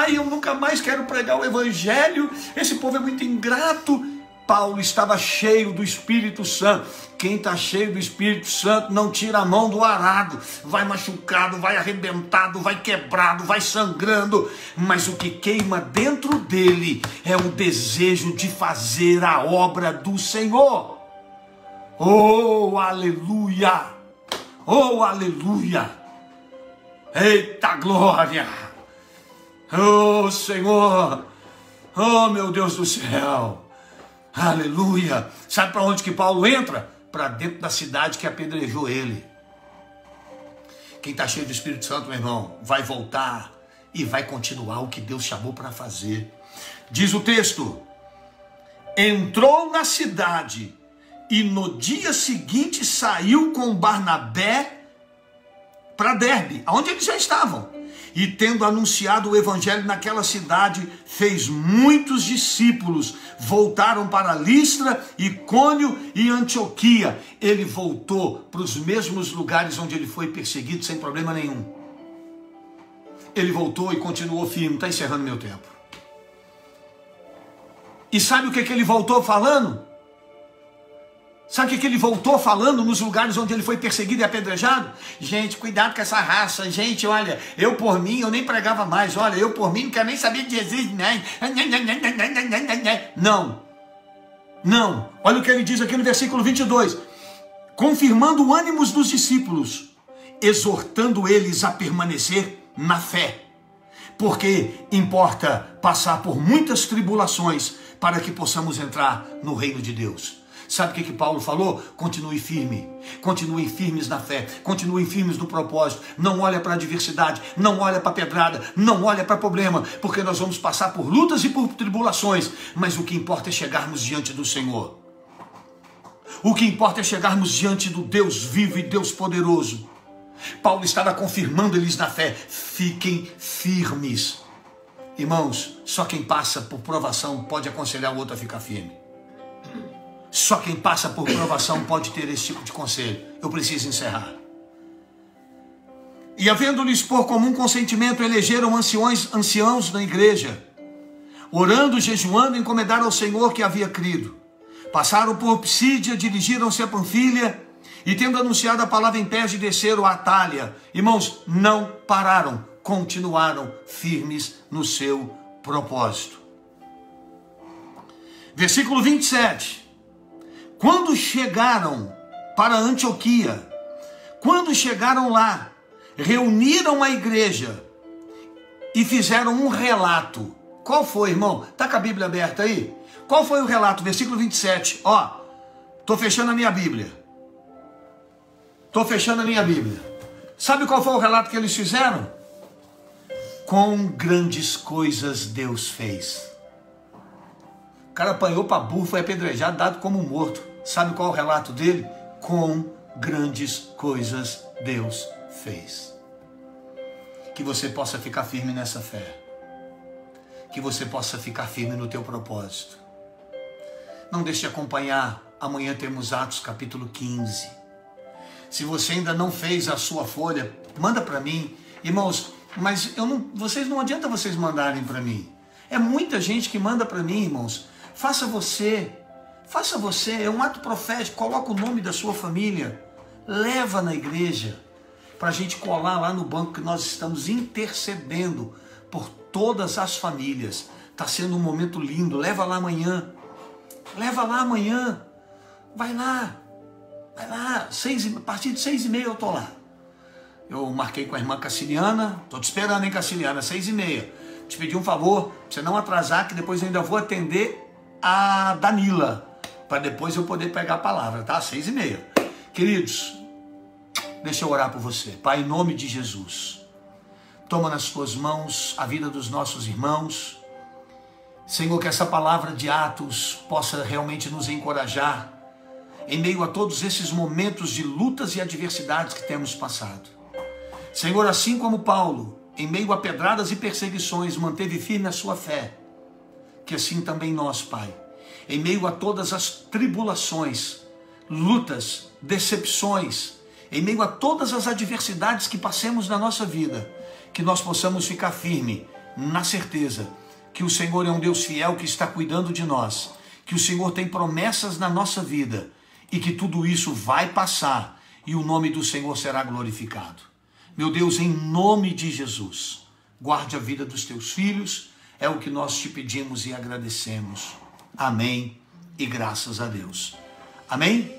Eu nunca mais quero pregar o evangelho. Esse povo é muito ingrato. Paulo estava cheio do Espírito Santo. Quem está cheio do Espírito Santo não tira a mão do arado. Vai machucado, vai arrebentado, vai quebrado, vai sangrando. Mas o que queima dentro dele é o desejo de fazer a obra do Senhor. Oh, aleluia! Oh, aleluia! Eita glória! Oh, Senhor! Oh, meu Deus do céu! Aleluia! Sabe para onde que Paulo entra? Para dentro da cidade que apedrejou ele. Quem está cheio do Espírito Santo, meu irmão, vai voltar e vai continuar o que Deus chamou para fazer. Diz o texto: entrou na cidade e no dia seguinte saiu com Barnabé para Derbe, onde eles já estavam. E tendo anunciado o evangelho naquela cidade, fez muitos discípulos. Voltaram para Listra, Icônio e Antioquia. Ele voltou para os mesmos lugares onde ele foi perseguido sem problema nenhum. Ele voltou e continuou firme. Está encerrando meu tempo. E sabe o que ele voltou falando? Sabe o que ele voltou falando nos lugares onde ele foi perseguido e apedrejado? Gente, cuidado com essa raça. Gente, olha, eu por mim, eu nem pregava mais. Olha, eu por mim não quero nem saber de Jesus. Não. Não. Olha o que ele diz aqui no versículo 22. Confirmando o ânimo dos discípulos, exortando eles a permanecer na fé. Porque importa passar por muitas tribulações para que possamos entrar no reino de Deus. Sabe o que Paulo falou? Continue firme, continuem firmes na fé, continuem firmes no propósito, não olha para a adversidade, não olha para a pedrada, não olha para problema, porque nós vamos passar por lutas e por tribulações, mas o que importa é chegarmos diante do Senhor. O que importa é chegarmos diante do Deus vivo e Deus poderoso. Paulo estava confirmando eles na fé. Fiquem firmes. Irmãos, só quem passa por provação pode aconselhar o outro a ficar firme. Só quem passa por provação pode ter esse tipo de conselho. Eu preciso encerrar. E havendo-lhes por comum consentimento, elegeram anciãos na igreja. Orando, jejuando, encomendaram ao Senhor que havia crido. Passaram por Psídia, dirigiram-se a Panfilha, e tendo anunciado a palavra em Perge, desceram a Atália. Irmãos, não pararam, continuaram firmes no seu propósito. Versículo 27. Quando chegaram para Antioquia, quando chegaram lá, reuniram a igreja e fizeram um relato. Qual foi, irmão? Está com a Bíblia aberta aí? Qual foi o relato? Versículo 27. Ó, estou fechando a minha Bíblia. Estou fechando a minha Bíblia. Sabe qual foi o relato que eles fizeram? Com grandes coisas Deus fez. O cara apanhou para burro, foi apedrejado, dado como morto. Sabe qual é o relato dele? Com grandes coisas Deus fez. Que você possa ficar firme nessa fé. Que você possa ficar firme no teu propósito. Não deixe de acompanhar. Amanhã temos Atos capítulo 15. Se você ainda não fez a sua folha, manda para mim. Irmãos, mas não adianta vocês mandarem para mim. É muita gente que manda para mim, irmãos. Faça você, é um ato profético. Coloca o nome da sua família, leva na igreja, para a gente colar lá no banco que nós estamos intercedendo por todas as famílias. Está sendo um momento lindo. Leva lá amanhã. Vai lá, a partir de 6h30 eu estou lá. Eu marquei com a irmã Caciliana, estou te esperando, hein, Caciliana, 6h30. Te pedi um favor, para você não atrasar, que depois eu ainda vou atender a Danila, para depois eu poder pegar a palavra, tá? 6h30. Queridos, deixa eu orar por você. Pai, em nome de Jesus, toma nas tuas mãos a vida dos nossos irmãos. Senhor, que essa palavra de Atos possa realmente nos encorajar em meio a todos esses momentos de lutas e adversidades que temos passado. Senhor, assim como Paulo, em meio a pedradas e perseguições, manteve firme a sua fé, que assim também nós, Pai, em meio a todas as tribulações, lutas, decepções, em meio a todas as adversidades que passemos na nossa vida, que nós possamos ficar firme na certeza que o Senhor é um Deus fiel que está cuidando de nós, que o Senhor tem promessas na nossa vida e que tudo isso vai passar e o nome do Senhor será glorificado. Meu Deus, em nome de Jesus, guarde a vida dos teus filhos, é o que nós te pedimos e agradecemos. Amém e graças a Deus. Amém?